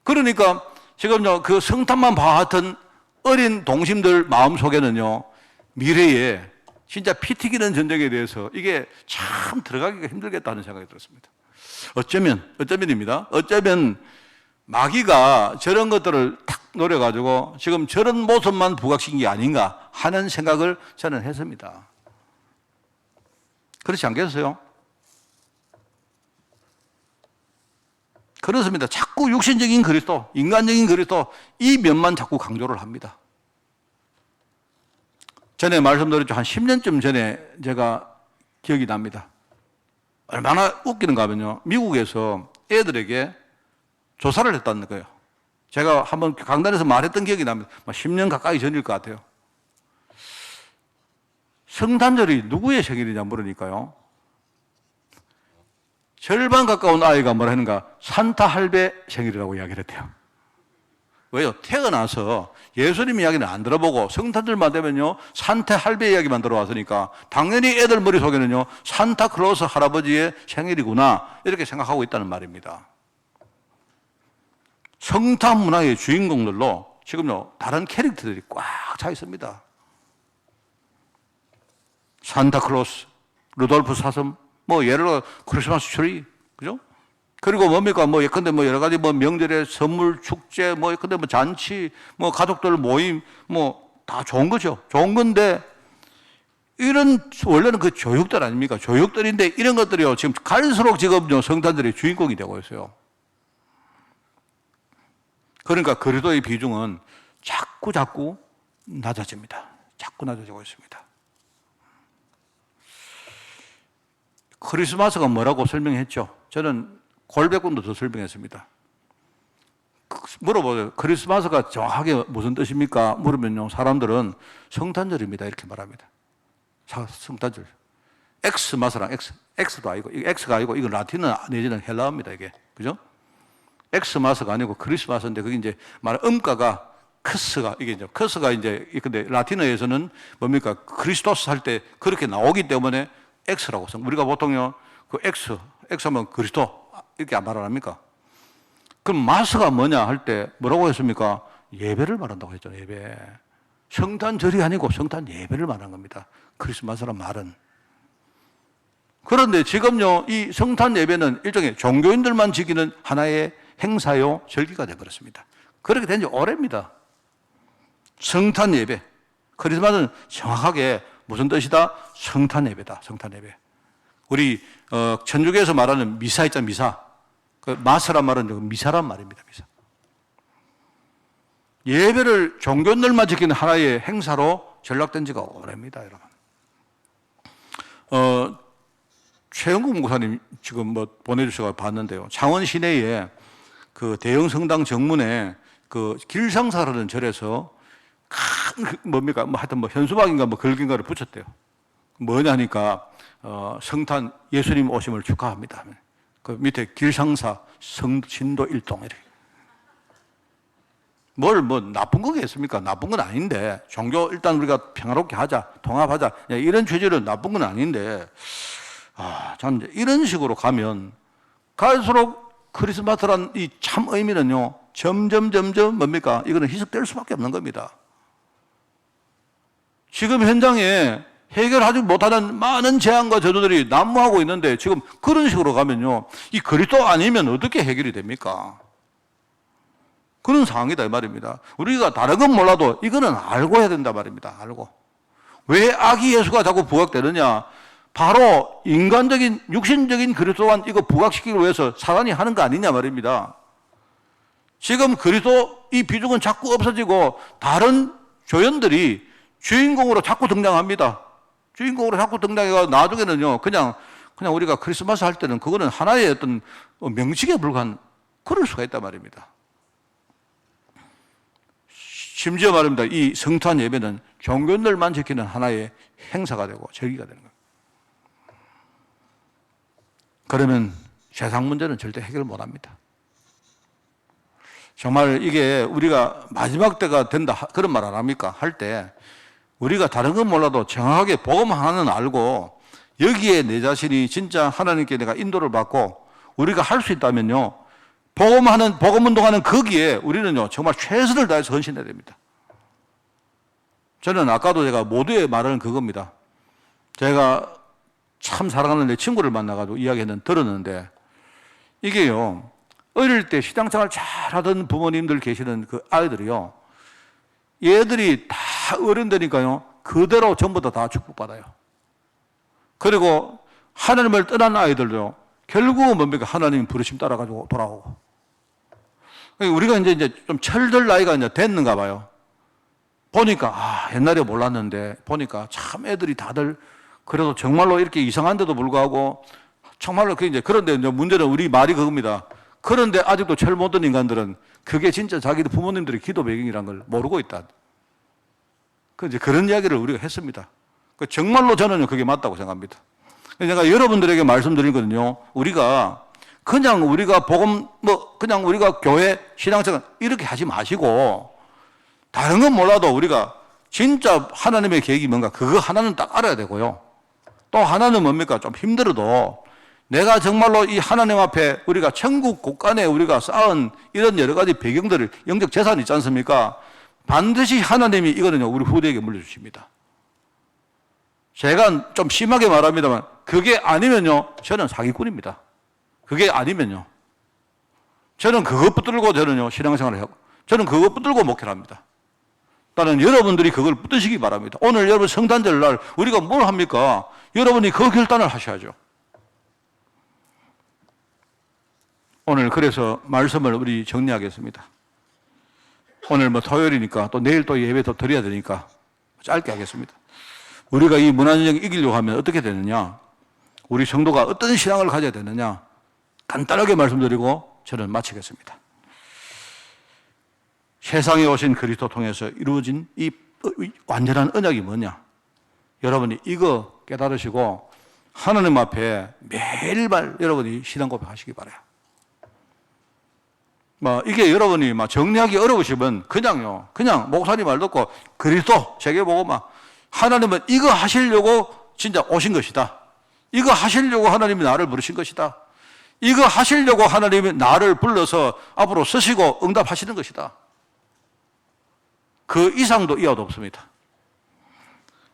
그러니까 지금요, 그 성탄만 봐왔던 어린 동심들 마음 속에는요, 미래에 진짜 피 튀기는 전쟁에 대해서 이게 참 들어가기가 힘들겠다는 생각이 들었습니다. 어쩌면입니다. 어쩌면 마귀가 저런 것들을 탁 노려가지고 지금 저런 모습만 부각시킨 게 아닌가 하는 생각을 저는 했습니다. 그렇지 않겠어요? 그렇습니다. 자꾸 육신적인 그리스도, 인간적인 그리스도, 이 면만 자꾸 강조를 합니다. 전에 말씀드렸죠. 한 10년쯤 전에 제가 기억이 납니다. 얼마나 웃기는가 하면요, 미국에서 애들에게 조사를 했다는 거예요. 제가 한번 강단에서 말했던 기억이 납니다. 10년 가까이 전일 것 같아요. 성탄절이 누구의 생일이냐 물으니까요, 절반 가까운 아이가 뭐라 하는가, 산타 할배 생일이라고 이야기를 했대요. 왜요? 태어나서 예수님 이야기는 안 들어보고 성탄절만 되면요, 산타 할배 이야기만 들어왔으니까 당연히 애들 머릿속에는요, 산타클로스 할아버지의 생일이구나 이렇게 생각하고 있다는 말입니다. 성탄 문화의 주인공들로 지금요, 다른 캐릭터들이 꽉 차 있습니다. 산타클로스, 루돌프 사슴, 뭐 예를 들어 크리스마스 트리, 그죠? 그리고 뭡니까? 뭐 예컨대 뭐 여러 가지 뭐 명절에 선물 축제, 뭐 예컨대 뭐 잔치, 뭐 가족들 모임, 뭐 다 좋은 거죠. 좋은 건데 이런 원래는 그 조육들 아닙니까? 조육들인데 이런 것들이요, 지금 갈수록 지금 성탄절의 주인공이 되고 있어요. 그러니까 그리스도의 비중은 자꾸 낮아집니다. 자꾸 낮아지고 있습니다. 크리스마스가 뭐라고 설명했죠? 저는 골백분도 더 설명했습니다. 물어보세요. 크리스마스가 정확하게 무슨 뜻입니까? 물으면요, 사람들은 성탄절입니다. 이렇게 말합니다. 성탄절. 엑스마스랑 엑스도 아니고, 엑스가 아니고, 이건 라틴어 내지는 헬라어입니다, 이게. 그죠? 엑스마스가 아니고 크리스마스인데, 그게 이제 음가가 크스가, 이게 이제, 크스가 이제, 근데 라틴어에서는 뭡니까? 크리스토스 할 때 그렇게 나오기 때문에 엑스라고 써. 우리가 보통요, 그 엑스 하면 그리스도, 이렇게 말 안 합니까? 그럼 마스가 뭐냐 할 때 뭐라고 했습니까? 예배를 말한다고 했죠, 예배. 성탄절이 아니고 성탄 예배를 말한 겁니다. 크리스마스란 말은. 그런데 지금요, 이 성탄 예배는 일종의 종교인들만 지키는 하나의 행사요, 절기가 되어버렸습니다. 그렇게 된 지 오래입니다. 성탄 예배. 크리스마스는 정확하게 무슨 뜻이다? 성탄 예배다, 성탄 예배. 우리, 천주교에서 말하는 미사 있잖아요, 미사. 그 마스란 말은 미사란 말입니다, 미사. 예배를 종교인들만 지키는 하나의 행사로 전락된 지가 오래입니다, 여러분. 최영국 목사님 지금 뭐 보내주셔서 봤는데요. 창원 시내에 그 대형 성당 정문에 그 길상사라는 절에서 큰, 뭡니까? 뭐 하여튼 뭐 현수막인가 뭐 글귀인가를 붙였대요. 뭐냐니까, 성탄 예수님 오심을 축하합니다. 그 밑에 길상사 신도 1동 이렇게. 뭘 뭐 나쁜 거겠습니까? 나쁜 건 아닌데, 종교 일단 우리가 평화롭게 하자, 통합하자, 이런 취지는 나쁜 건 아닌데, 참 이런 식으로 가면 갈수록 크리스마스란 이 참 의미는요, 점점 뭡니까? 이거는 희석될 수밖에 없는 겁니다. 지금 현장에 해결하지 못하는 많은 재앙과 저주들이 난무하고 있는데 지금 그런 식으로 가면요, 이 그리스도 아니면 어떻게 해결이 됩니까? 그런 상황이다 이 말입니다. 우리가 다른 건 몰라도 이거는 알고 해야 된다 말입니다. 알고. 왜 아기 예수가 자꾸 부각되느냐? 바로 인간적인 육신적인 그리스도만 이거 부각시키기 위해서 사단이 하는 거 아니냐 말입니다. 지금 그리스도 이 비중은 자꾸 없어지고 다른 조연들이 주인공으로 자꾸 등장합니다. 주인공으로 자꾸 등장해가 나중에는요, 그냥 우리가 크리스마스 할 때는 그거는 하나의 어떤 명칭에 불과한 그럴 수가 있단 말입니다. 심지어 말입니다. 이 성탄 예배는 종교인들만 지키는 하나의 행사가 되고 절기가 되는 거예요. 그러면 세상 문제는 절대 해결 못 합니다. 정말 이게 우리가 마지막 때가 된다, 그런 말 안 합니까? 할 때 우리가 다른 건 몰라도 정확하게 복음 하나는 알고 여기에 내 자신이 진짜 하나님께 내가 인도를 받고 우리가 할 수 있다면요, 복음 운동하는 거기에 우리는요, 정말 최선을 다해서 헌신해야 됩니다. 저는 아까도 제가 모두의 말은 그겁니다. 제가 참 사랑하는 내 친구를 만나가지고 들었는데, 이게요, 어릴 때 신앙생활 잘하던 부모님들 계시는 그 아이들이요, 얘들이 다 어른 되니까요, 그대로 전부 다 축복받아요. 그리고 하나님을 떠난 아이들도 결국은 뭡니까? 하나님 부르심 따라가지고 돌아오고. 우리가 이제 좀 철들 나이가 이제 됐는가 봐요. 보니까, 옛날에 몰랐는데, 보니까 참 애들이 다들 그래도 정말로 이렇게 이상한데도 불구하고 정말로 그런데 이제 문제는 우리 말이 그겁니다. 그런데 아직도 철 못 든 인간들은 그게 진짜 자기들 부모님들의 기도 배경이라는 걸 모르고 있다. 그런 이야기를 우리가 했습니다. 정말로 저는 그게 맞다고 생각합니다. 제가 여러분들에게 말씀드리거든요. 우리가 복음, 그냥 우리가 교회, 신앙생활 이렇게 하지 마시고, 다른 건 몰라도 우리가 진짜 하나님의 계획이 뭔가 그거 하나는 딱 알아야 되고요. 또 하나는 뭡니까? 좀 힘들어도 내가 정말로 이 하나님 앞에 우리가 천국 곳간에 우리가 쌓은 이런 여러 가지 배경들을, 영적 재산이 있지 않습니까? 반드시 하나님이 이거는요, 우리 후대에게 물려주십니다. 제가 좀 심하게 말합니다만, 그게 아니면요, 저는 사기꾼입니다. 그게 아니면요, 저는 그것 붙들고 신앙생활을 하고, 저는 그것 붙들고 목회를 합니다. 나는 여러분들이 그걸 붙드시기 바랍니다. 오늘 여러분 성탄절 날 우리가 뭘 합니까? 여러분이 그 결단을 하셔야죠. 오늘 그래서 말씀을 우리 정리하겠습니다. 오늘 뭐 토요일이니까 또 내일 또 예배 더 드려야 되니까 짧게 하겠습니다. 우리가 이 문화전쟁을 이기려고 하면 어떻게 되느냐? 우리 성도가 어떤 신앙을 가져야 되느냐? 간단하게 말씀드리고 저는 마치겠습니다. 세상에 오신 그리스도 통해서 이루어진 이 완전한 언약이 뭐냐? 여러분이 이거 깨달으시고 하나님 앞에 매일말 여러분이 신앙 고백하시기 바라요. 이게 여러분이 정리하기 어려우시면 그냥 목사님 말 듣고 그리스도 새겨보고 하나님은 이거 하시려고 진짜 오신 것이다. 이거 하시려고 하나님이 나를 부르신 것이다. 이거 하시려고 하나님이 나를 불러서 앞으로 서시고 응답하시는 것이다. 그 이상도 이하도 없습니다.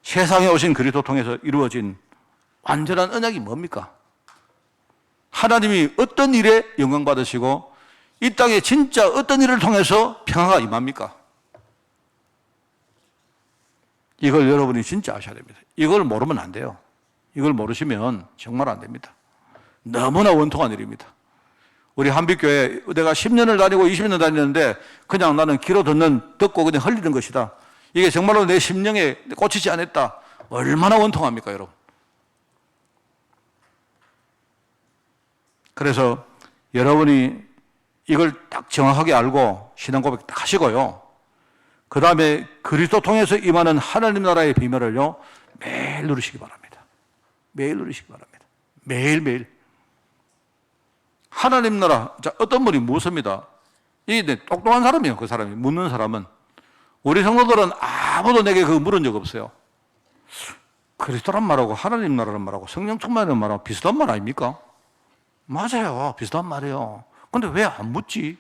세상에 오신 그리스도 통해서 이루어진 완전한 언약이 뭡니까? 하나님이 어떤 일에 영광 받으시고 이 땅에 진짜 어떤 일을 통해서 평화가 임합니까? 이걸 여러분이 진짜 아셔야 됩니다. 이걸 모르면 안 돼요. 이걸 모르시면 정말 안 됩니다. 너무나 원통한 일입니다. 우리 한빛교회 내가 10년을 다니고 20년 다니는데 그냥 나는 귀로 듣고 그냥 흘리는 것이다. 이게 정말로 내 심령에 꽂히지 않았다. 얼마나 원통합니까, 여러분? 그래서 여러분이 이걸 딱 정확하게 알고 신앙 고백 딱 하시고요. 그 다음에 그리스도 통해서 임하는 하나님 나라의 비밀을요, 매일 누리시기 바랍니다. 매일 누리시기 바랍니다. 매일매일. 하나님 나라, 자, 어떤 분이 묻습니다. 이게 똑똑한 사람이에요, 그 사람이. 묻는 사람은. 우리 성도들은 아무도 내게 그거 물은 적 없어요. 그리스도란 말하고 하나님 나라란 말하고 성령 충만이라는 말하고 비슷한 말 아닙니까? 맞아요. 비슷한 말이에요. 근데 왜 안 묻지?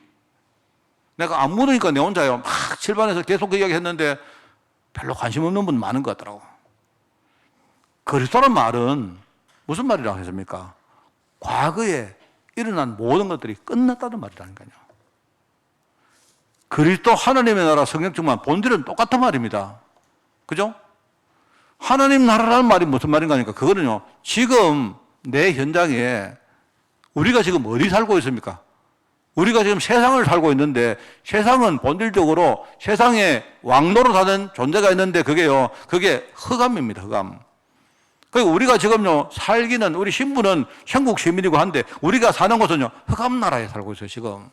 내가 안 묻으니까 내 혼자요. 막 칠반에서 계속 그 이야기 했는데 별로 관심 없는 분 많은 것 같더라고. 그리스도란 말은 무슨 말이라고 했습니까? 과거에 일어난 모든 것들이 끝났다는 말이라니까요. 그리스도 하나님의 나라 성령 충만 본질은 똑같은 말입니다. 그죠? 하나님 나라라는 말이 무슨 말인가 하니까 그거는요, 지금 내 현장에 우리가 지금 어디 살고 있습니까? 우리가 지금 세상을 살고 있는데 세상은 본질적으로 세상에 왕노릇하는 존재가 있는데 그게 흑암입니다, 흑암. 그리고 우리가 지금요, 살기는 우리 신분은 천국 시민이고 한데 우리가 사는 곳은요, 흑암 나라에 살고 있어요, 지금.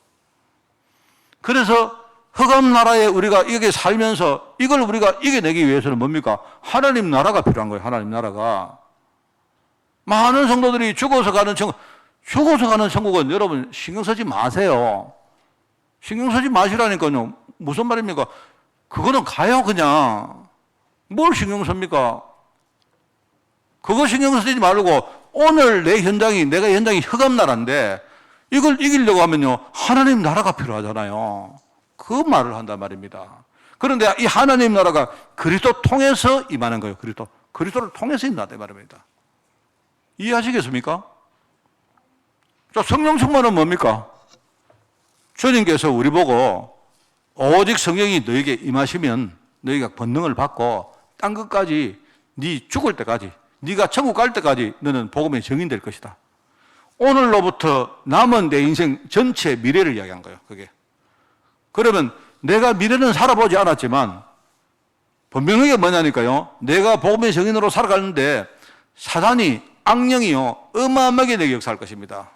그래서 흑암 나라에 우리가 이게 살면서 이걸 우리가 이겨내기 위해서는 뭡니까? 하나님 나라가 필요한 거예요, 하나님 나라가. 많은 성도들이 죽어서 가는 천국은 여러분 신경 쓰지 마세요. 신경 쓰지 마시라니까요. 무슨 말입니까? 그거는 가요, 그냥. 뭘 신경 씁니까? 그거 신경 쓰지 말고 오늘 내가 현장이 흑암 나라인데 이걸 이기려고 하면요, 하나님 나라가 필요하잖아요. 그 말을 한단 말입니다. 그런데 이 하나님 나라가 그리스도 통해서 임하는 거예요. 그리스도를 통해서 임한다 말입니다. 이해하시겠습니까? 자, 성령 충만은 뭡니까? 주님께서 우리 보고 오직 성령이 너에게 임하시면 너희가 권능을 받고 땅 끝까지 네 죽을 때까지 네가 천국 갈 때까지 너는 복음의 증인 될 것이다. 오늘로부터 남은 내 인생 전체 미래를 이야기한 거예요. 그게. 그러면 내가 미래는 살아보지 않았지만 분명하게 뭐냐니까요. 내가 복음의 증인으로 살아가는데 사단이 악령이요 어마어마하게 내게 역사할 것입니다.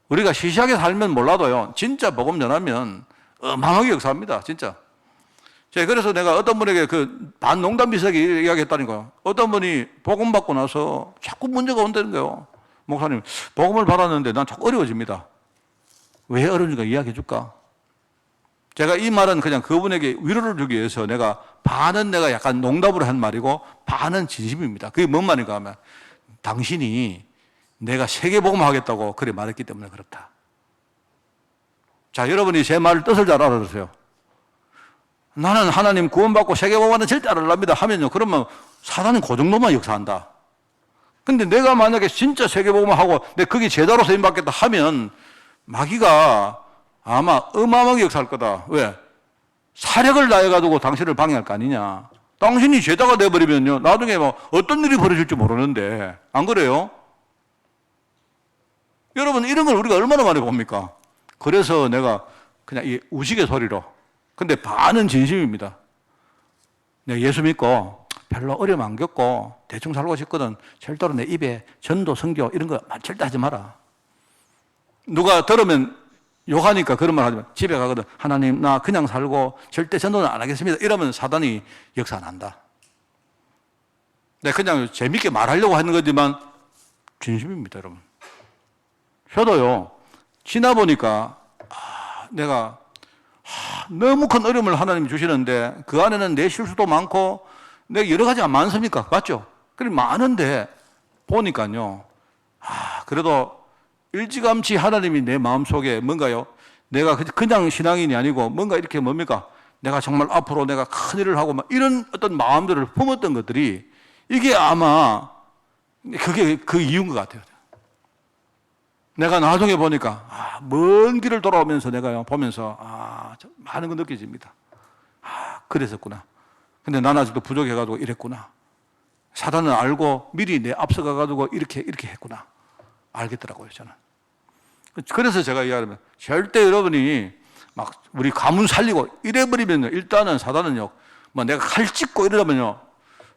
우리가 시시하게 살면 몰라도요, 진짜 복음 전하면 어마어마하게 역사합니다, 진짜. 자, 그래서 내가 어떤 분에게 그 반농담 비슷하게 이야기했다니까요. 어떤 분이 복음 받고 나서 자꾸 문제가 온다는 거예요. 목사님, 복음을 받았는데 난 자꾸 어려워집니다. 왜 어려운지가 이야기해 줄까? 제가 이 말은 그냥 그분에게 위로를 주기 위해서 반은 내가 약간 농담으로 한 말이고 반은 진심입니다. 그게 뭔 말인가 하면 당신이 내가 세계복음 하겠다고 그래 말했기 때문에 그렇다. 자, 여러분이 제 말 뜻을 잘 알아들으세요. 나는 하나님 구원받고 세계복음은 절대 안 하랍니다 하면요, 그러면 사단은 그 정도만 역사한다. 근데 내가 만약에 진짜 세계복음을 하고 내 거기 제자로 세임받겠다 하면 마귀가 아마 어마어마하게 역사할 거다. 왜? 사력을 다해가지고 당신을 방해할 거 아니냐. 당신이 제자가 돼버리면요, 나중에 어떤 일이 벌어질지 모르는데, 안 그래요? 여러분, 이런 걸 우리가 얼마나 많이 봅니까? 그래서 내가 그냥 이 우스갯소리로 근데 반은 진심입니다. 내가 예수 믿고 별로 어려움 안 겪고 대충 살고 싶거든. 절대로 내 입에 전도, 선교 이런 거 절대 하지 마라. 누가 들으면 욕하니까 그런 말 하지 마. 집에 가거든. 하나님, 나 그냥 살고 절대 전도는 안 하겠습니다. 이러면 사단이 역사 안 한다. 내가 그냥 재밌게 말하려고 하는 거지만 진심입니다, 여러분. 저도요, 지나보니까 내가 너무 큰 어려움을 하나님이 주시는데 그 안에는 내 실수도 많고 내가 여러 가지가 많습니까? 맞죠? 그래 많은데 보니까요, 그래도 일찌감치 하나님이 내 마음속에 뭔가요? 내가 그냥 신앙인이 아니고 뭔가 이렇게 뭡니까? 내가 정말 앞으로 내가 큰 일을 하고 막 이런 어떤 마음들을 품었던 것들이 이게 아마 그게 그 이유인 것 같아요. 내가 나중에 보니까 먼 길을 돌아오면서 내가요 보면서 많은 거 느껴집니다. 그랬었구나. 근데 나는 아직도 부족해가지고 이랬구나. 사단은 알고 미리 내 앞서가가지고 이렇게 했구나. 알겠더라고요, 저는. 그래서 제가 이야기하면 절대 여러분이 막 우리 가문 살리고 이래버리면요, 일단은 사단은요, 뭐 내가 칼 찍고 이러면요,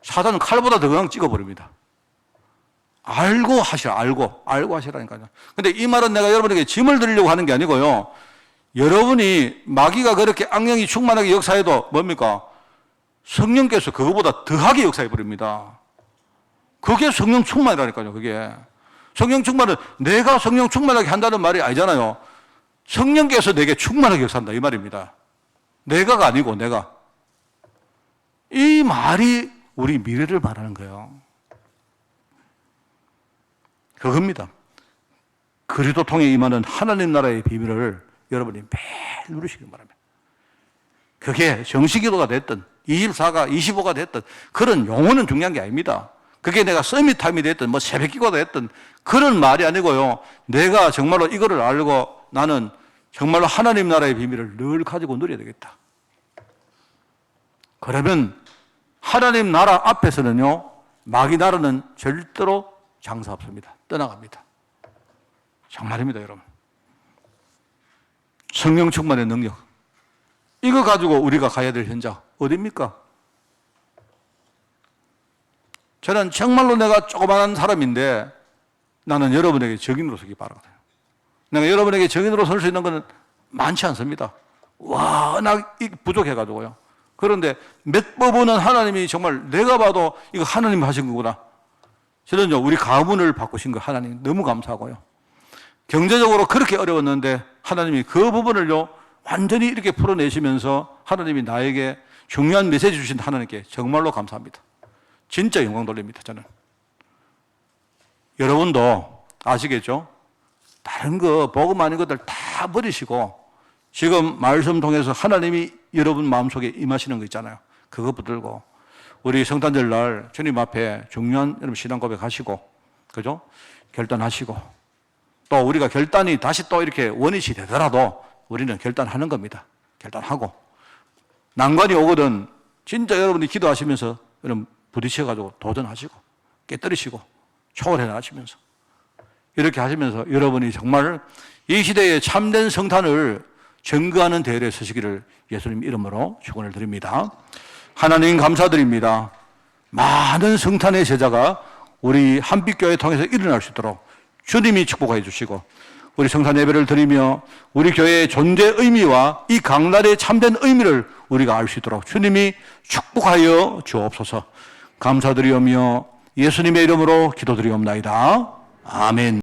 사단은 칼보다 더 그냥 찍어버립니다. 알고 하시라, 알고 하시라니까요. 근데 이 말은 내가 여러분에게 짐을 드리려고 하는 게 아니고요. 여러분이 마귀가 그렇게 악령이 충만하게 역사해도 뭡니까? 성령께서 그거보다 더하게 역사해 버립니다. 그게 성령 충만이라니까요, 그게. 성령 충만은 내가 성령 충만하게 한다는 말이 아니잖아요. 성령께서 내게 충만하게 역사한다, 이 말입니다. 내가가 아니고 내가. 이 말이 우리 미래를 말하는 거예요. 그겁니다. 그리스도 통해 임하는 하나님 나라의 비밀을 여러분이 매일 누리시기 바랍니다. 그게 정식기도가 됐든 24가 25가 됐든 그런 용어는 중요한 게 아닙니다. 그게 내가 서밋타임이 됐든 뭐 새벽기도가 됐든 그런 말이 아니고요. 내가 정말로 이거를 알고 나는 정말로 하나님 나라의 비밀을 늘 가지고 누려야 되겠다. 그러면 하나님 나라 앞에서는요, 마귀 나라는 절대로 장사 없습니다. 떠나갑니다. 정말입니다, 여러분. 성령 충만의 능력. 이거 가지고 우리가 가야 될 현장 어디입니까? 저는 정말로 내가 조그마한 사람인데 나는 여러분에게 증인으로 서기 바라거든요. 내가 여러분에게 증인으로 설 수 있는 것은 많지 않습니다. 워낙 부족해가지고요. 그런데 몇 번은 하나님이 정말 내가 봐도 이거 하나님이 하신 거구나. 저는요, 우리 가문을 바꾸신 거 하나님 너무 감사하고요. 경제적으로 그렇게 어려웠는데 하나님이 그 부분을요, 완전히 이렇게 풀어내시면서 하나님이 나에게 중요한 메시지 주신 하나님께 정말로 감사합니다. 진짜 영광 돌립니다, 저는. 여러분도 아시겠죠? 다른 거, 복음 아닌 것들 다 버리시고 지금 말씀 통해서 하나님이 여러분 마음속에 임하시는 거 있잖아요. 그거 붙들고 우리 성탄절 날 주님 앞에 중요한 여러분 신앙 고백하시고, 그죠? 결단하시고, 또 우리가 결단이 다시 또 이렇게 원위치 되더라도 우리는 결단하는 겁니다. 결단하고 난관이 오거든 진짜 여러분이 기도하시면서 여러분 부딪혀가지고 도전하시고 깨뜨리시고 초월해 나가시면서 이렇게 하시면서 여러분이 정말 이 시대에 참된 성탄을 증거하는 대열에 서시기를 예수님 이름으로 축원을 드립니다. 하나님 감사드립니다. 많은 성탄의 제자가 우리 한빛교회 통해서 일어날 수 있도록 주님이 축복해 주시고 우리 성탄 예배를 드리며 우리 교회의 존재 의미와 이 강날의 참된 의미를 우리가 알 수 있도록 주님이 축복하여 주옵소서. 감사드리오며 예수님의 이름으로 기도드리옵나이다. 아멘.